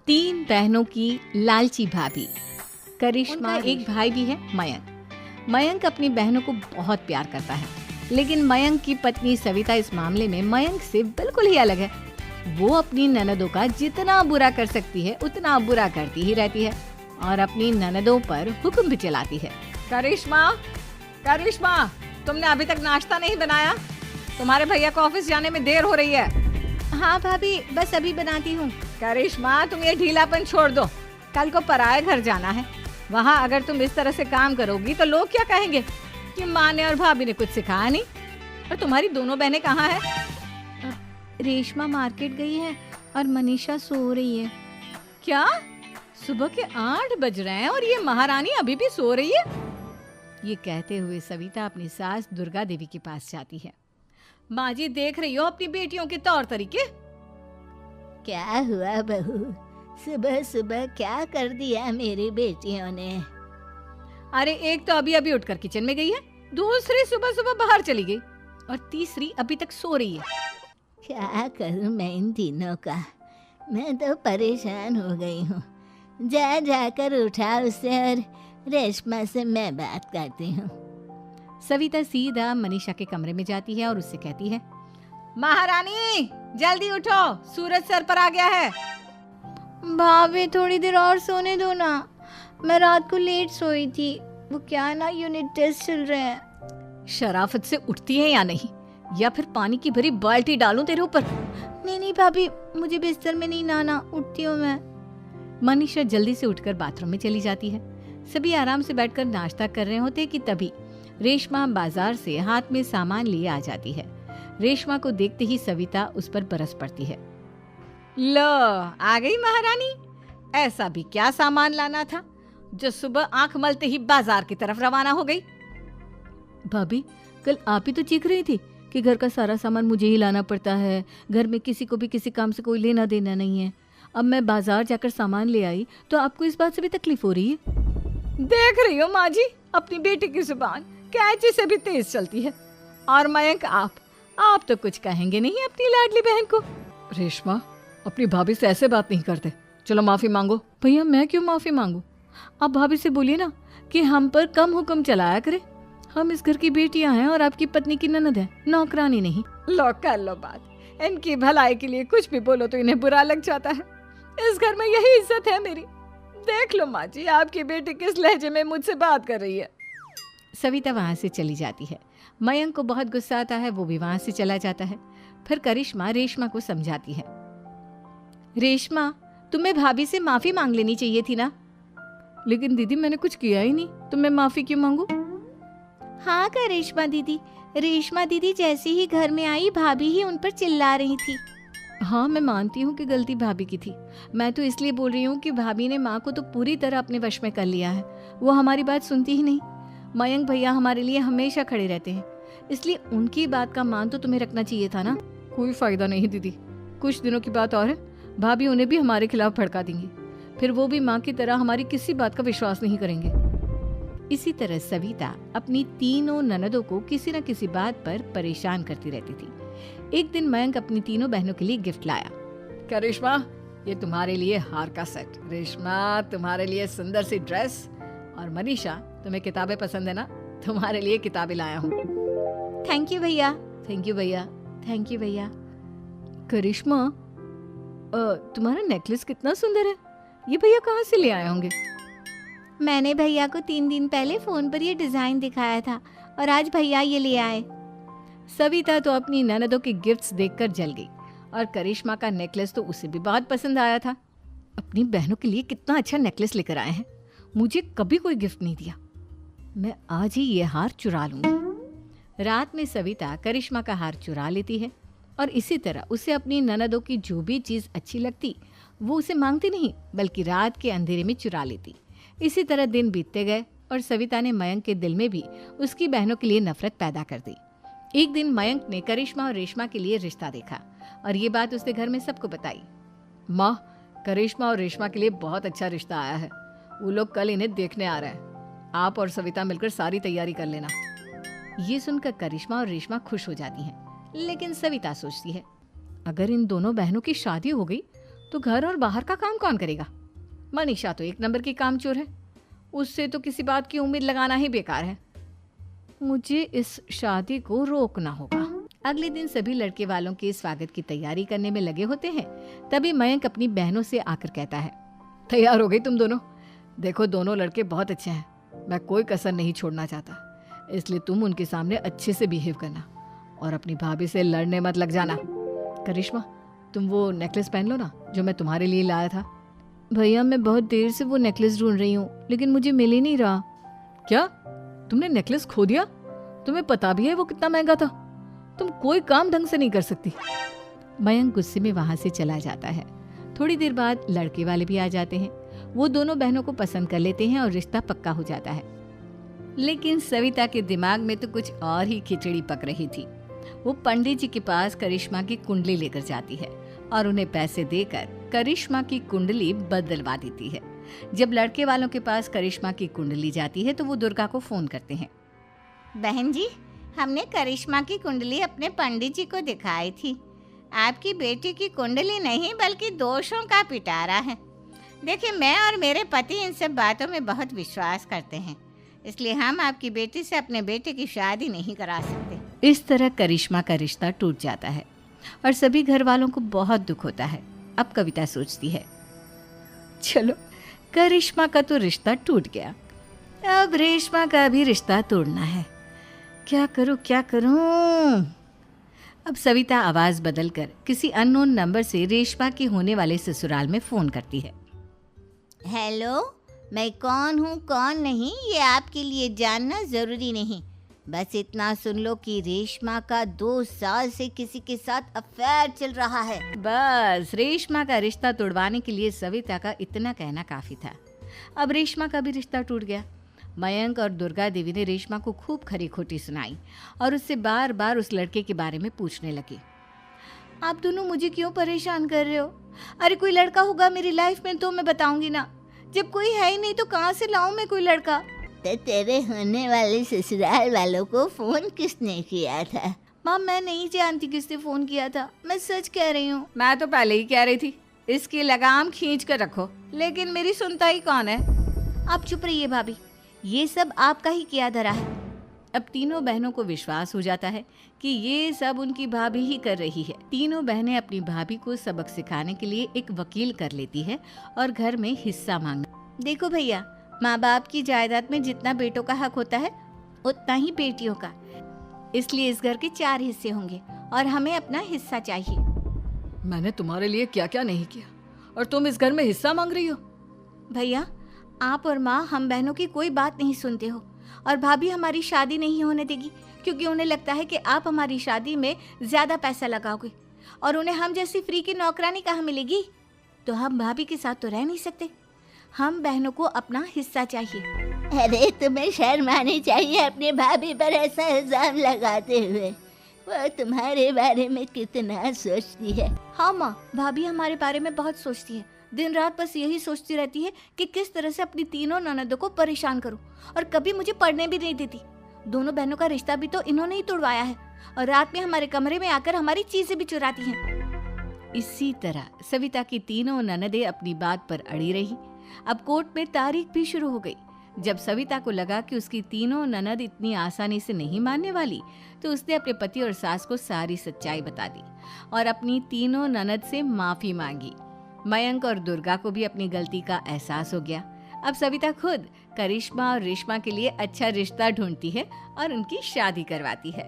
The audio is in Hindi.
तीन बहनों की लालची भाभी। करिश्मा एक भाई भी है मयंक। मयंक अपनी बहनों को बहुत प्यार करता है, लेकिन मयंक की पत्नी सविता इस मामले में मयंक से बिल्कुल ही अलग है। वो अपनी ननदों का जितना बुरा कर सकती है उतना बुरा करती ही रहती है और अपनी ननदों पर हुक्म भी चलाती है। करिश्मा, करिश्मा, तुमने अभी तक नाश्ता नहीं बनाया? तुम्हारे भैया को ऑफिस जाने में देर हो रही है। हाँ भाभी, बस अभी बनाती हूँ। करिश्मा, तुम ये ढीलापन छोड़ दो। कल को पराये घर जाना है। वहाँ अगर तुम इस तरह से काम करोगी तो लोग क्या कहेंगे कि माँ ने और भाभी ने कुछ सिखाया नहीं। और तुम्हारी दोनों बहनें कहाँ हैं? रेशमा मार्केट गई है और मनीषा सो रही है। क्या? सुबह के 8 बज रहे हैं और ये महारानी अभी भी सो रही है? ये कहते हुए सविता अपनी सास दुर्गा देवी के पास जाती है। माँ जी, देख रही हो अपनी बेटियों के तौर तरीके? क्या हुआ बहू, सुबह सुबह क्या कर दिया मेरी बेटियों ने? अरे एक तो अभी अभी उठकर किचन में गई है, दूसरी सुबह सुबह बाहर चली गई और तीसरी अभी तक सो रही है। क्या करूं मैं इन तीनों का? मैं तो परेशान हो गई हूँ। जा जाकर उठा उसे और रेशमा से मैं बात करती हूँ। सविता सीधा मनीषा के कमरे में जाती है और उससे कहती है, महारानी जल्दी उठो, सूरज सर पर आ गया है। भाभी थोड़ी देर और सोने दो ना, मैं रात को लेट सोई थी। वो क्या है ना, यूनिट टेस्ट चल रहे हैं। शराफत से उठती है या नहीं, या फिर पानी की भरी बाल्टी डालूं तेरे ऊपर? नहीं भाभी, मुझे बिस्तर में नहीं नहाना, उठती हूँ मैं। मनीषा जल्दी से उठकर बाथरूम में चली जाती है। सभी आराम से बैठकर नाश्ता कर रहे होते कि तभी रेशमा बाजार से हाथ में सामान लिए आ जाती है। रेशमा को देखते ही सविता उस पर बरस पड़ती है। लो, आ गई महारानी। ऐसा भी क्या सामान लाना था जो सुबह आंख मलते ही बाजार की तरफ रवाना हो गई? भाभी, कल आप ही तो चीख रही थी कि घर का सारा सामान मुझे ही लाना पड़ता है, घर में किसी को भी किसी काम से कोई लेना देना नहीं है। अब मैं बाजार जाकर सामान ले आई तो आपको इस बात से भी तकलीफ हो रही है? देख रही हो माँ जी, अपनी बेटी की जुबान कैंची से भी तेज चलती है। और मयंक, आप तो कुछ कहेंगे नहीं अपनी लाडली बहन को? रेशमा, अपनी भाभी से ऐसे बात नहीं करते। चलो माफी मांगो। भैया, मैं क्यों माफी मांगू? आप भाभी से बोलिए ना कि हम पर कम हुक्म चलाया करे। हम इस घर की बेटियां हैं और आपकी पत्नी की ननद है, नौकरानी नहीं। लो, कर लो बात। इनकी भलाई के लिए कुछ भी बोलो तो इन्हें बुरा लग जाता है। इस घर में यही इज्जत है मेरी। देख लो माँ जी, आपकी बेटी किस लहजे में मुझसे बात कर रही है। सविता वहां से चली जाती है। मयंक को बहुत गुस्सा आता है, वो भी वहां से चला जाता है। फिर करिश्मा रेशमा को समझाती है, रेशमा, तुम्हें भाभी से माफी मांग लेनी चाहिए थी ना। लेकिन दीदी, मैंने कुछ किया ही नहीं, तो मैं माफी क्यों मांगू? हाँ करिश्मा दीदी, रेशमा दीदी जैसे ही घर में आई भाभी ही उन पर चिल्ला रही थी। हाँ, मैं मानती हूँ कि गलती भाभी की थी। मैं तो इसलिए बोल रही हूँ कि भाभी ने माँ को तो पूरी तरह अपने वश में कर लिया है। वो हमारी बात सुनती ही नहीं। मयंक भैया हमारे लिए हमेशा खड़े रहते हैं, इसलिए उनकी बात का मान तो तुम्हें रखना चाहिए था ना। कोई फायदा नहीं दीदी, कुछ दिनों की बात और है, भाभी उन्हें भी हमारे खिलाफ भड़का देंगी। फिर वो भी माँ की तरह हमारी किसी बात का विश्वास नहीं करेंगे। इसी तरह सविता अपनी तीनों ननदों को किसी न किसी बात पर परेशान करती रहती थी। एक दिन मयंक अपनी तीनों बहनों के लिए गिफ्ट लाया। करिश्मा, ये तुम्हारे लिए हार का सेट। रेशमा, तुम्हारे लिए सुंदर सी ड्रेस। और मनीषा, तुम्हें किताबें पसंद है ना, तुम्हारे लिए किताबें लाया हूँ। थैंक यू भैया। थैंक यू भैया। थैंक यू भैया। करिश्मा, तुम्हारा नेकलेस कितना सुंदर है, ये भैया कहाँ से ले आए होंगे? मैंने भैया को 3 दिन पहले फोन पर ये डिजाइन दिखाया था और आज भैया ये ले आए। सविता तो अपनी ननदों के गिफ्ट्स देखकर जल गई और करिश्मा का नेकलेस तो उसे भी बहुत पसंद आया था। अपनी बहनों के लिए कितना अच्छा नेकलेस लेकर आए हैं, मुझे कभी कोई गिफ्ट नहीं दिया। मैं आज ही ये हार चुरा लूंगी। रात में सविता करिश्मा का हार चुरा लेती है और इसी तरह उसे अपनी ननदों की जो भी चीज अच्छी लगती वो उसे मांगती नहीं, बल्कि रात के अंधेरे में चुरा लेती। इसी तरह दिन बीतते गए और सविता ने मयंक के दिल में भी उसकी बहनों के लिए नफरत पैदा कर दी। एक दिन मयंक ने करिश्मा और रेशमा के लिए रिश्ता देखा और ये बात उसने घर में सबको बताई। माँ, करिश्मा और रेशमा के लिए बहुत अच्छा रिश्ता आया है। वो लोग कल इन्हें देखने आ रहे हैं। आप और सविता मिलकर सारी तैयारी कर लेना। ये सुनकर करिश्मा और रेशमा खुश हो जाती हैं, लेकिन सविता सोचती है, अगर इन दोनों बहनों की शादी हो गई तो घर और बाहर का काम कौन करेगा? मनीषा तो एक नंबर की कामचोर है, उससे तो किसी बात की उम्मीद लगाना ही बेकार है। मुझे इस शादी को रोकना होगा। अगले दिन सभी लड़के वालों के स्वागत की तैयारी करने में लगे होते हैं। तभी मयंक अपनी बहनों से आकर कहता है, तैयार हो गई तुम दोनों? देखो दोनों लड़के बहुत अच्छे हैं, मैं कोई कसर नहीं छोड़ना चाहता, इसलिए तुम उनके सामने अच्छे से बिहेव करना और अपनी भाभी से लड़ने मत लग जाना। करिश्मा, तुम वो नेकलेस पहन लो ना जो मैं तुम्हारे लिए लाया था। भैया मैं बहुत देर से वो नेकलेस ढूंढ रही हूँ, लेकिन मुझे मिल ही नहीं रहा। क्या तुमने नेकलेस खो दिया? तुम्हें पता भी है वो कितना महंगा था? तुम कोई काम ढंग से नहीं कर सकती। मयंक गुस्से में वहां से चला जाता है। थोड़ी देर बाद लड़के वाले भी आ जाते हैं। वो दोनों बहनों को पसंद कर लेते हैं और रिश्ता पक्का हो जाता है। लेकिन सविता के दिमाग में तो कुछ और ही खिचड़ी पक रही थी। वो पंडित जी के पास करिश्मा की कुंडली लेकर जाती है और उन्हें पैसे देकर करिश्मा की कुंडली बदलवा देती है। जब लड़के वालों के पास करिश्मा की कुंडली जाती है तो वो दुर्गा को फोन करते हैं। बहन जी, हमने करिश्मा की कुंडली अपने पंडित जी को दिखाई थी। आपकी बेटी की कुंडली नहीं बल्कि दोषों का पिटारा है। देखिए, मैं और मेरे पति इन सब बातों में बहुत विश्वास करते हैं, इसलिए हम आपकी बेटी से अपने बेटे की शादी नहीं करा सकते। इस तरह करिश्मा का रिश्ता टूट जाता है और सभी घर वालों को बहुत दुख होता है। अब कविता सोचती है, चलो करिश्मा का तो रिश्ता टूट गया, अब रेशमा का भी रिश्ता तोड़ना है। क्या करूं? अब सविता आवाज बदलकर किसी अननोन नंबर से रेशमा के होने वाले ससुराल में फोन करती है। हेलो, मैं कौन हूँ कौन नहीं ये आपके लिए जानना ज़रूरी नहीं। बस इतना सुन लो कि रेशमा का 2 साल से किसी के साथ अफेयर चल रहा है। बस रेशमा का रिश्ता तोड़वाने के लिए सविता का इतना कहना काफी था। अब रेशमा का भी रिश्ता टूट गया। मयंक और दुर्गा देवी ने रेशमा को खूब खरी खोटी सुनाई और उससे बार बार उस लड़के के बारे में पूछने लगी। आप दोनों मुझे क्यों परेशान कर रहे हो? अरे कोई लड़का होगा मेरी लाइफ में तो मैं बताऊंगी ना, जब कोई है ही नहीं तो कहाँ से लाऊं मैं कोई लड़का? तो तेरे होने वाले ससुराल वालों को फोन किसने किया था? माँ, मैं नहीं जानती किसने फोन किया था, मैं सच कह रही हूँ। मैं तो पहले ही कह रही थी इसकी लगाम खींच कर रखो, लेकिन मेरी सुनता ही कौन है। आप चुप रहिए भाभी, ये सब आपका ही किया धरा है। अब तीनों बहनों को विश्वास हो जाता है कि ये सब उनकी भाभी ही कर रही है। तीनों बहनें अपनी भाभी को सबक सिखाने के लिए एक वकील कर लेती है और घर में हिस्सा मांगना। देखो भैया, माँ बाप की जायदाद में जितना बेटों का हक होता है उतना ही बेटियों का, इसलिए इस घर के 4 हिस्से होंगे और हमें अपना हिस्सा चाहिए। मैंने तुम्हारे लिए क्या क्या नहीं किया और तुम इस घर में हिस्सा मांग रही हो? भैया, आप और माँ हम बहनों की कोई बात नहीं सुनते हो और भाभी हमारी शादी नहीं होने देगी क्योंकि उन्हें लगता है कि आप हमारी शादी में ज्यादा पैसा लगाओगे और उन्हें हम जैसी फ्री की नौकरानी कहाँ मिलेगी। तो हम भाभी के साथ तो रह नहीं सकते, हम बहनों को अपना हिस्सा चाहिए। अरे तुम्हें शर्म आनी चाहिए अपने भाभी पर ऐसा इल्जाम लगाते हुए। वो तुम्हारे बारे में कितना सोचती है। हाँ माँ, भाभी हमारे बारे में बहुत सोचती है, दिन रात बस यही सोचती रहती है कि किस तरह से अपनी तीनों ननदों को परेशान करूं और कभी मुझे पढ़ने भी नहीं देती। दोनों बहनों का रिश्ता भी तो इन्होंने ही तोड़वाया है और रात में हमारे कमरे में आकर हमारी चीजें भी चुराती हैं। इसी तरह सविता की तीनों ननदें अपनी बात पर अड़ी रही। अब कोर्ट में तारीख भी शुरू हो गई। जब सविता को लगा कि उसकी तीनों ननद इतनी आसानी से नहीं मानने वाली, तो उसने अपने पति और सास को सारी सच्चाई बता दी और अपनी तीनों ननद से माफी मांगी। मयंक और दुर्गा को भी अपनी गलती का एहसास हो गया। अब सविता खुद करिश्मा और रेशमा के लिए अच्छा रिश्ता ढूंढती है और उनकी शादी करवाती है।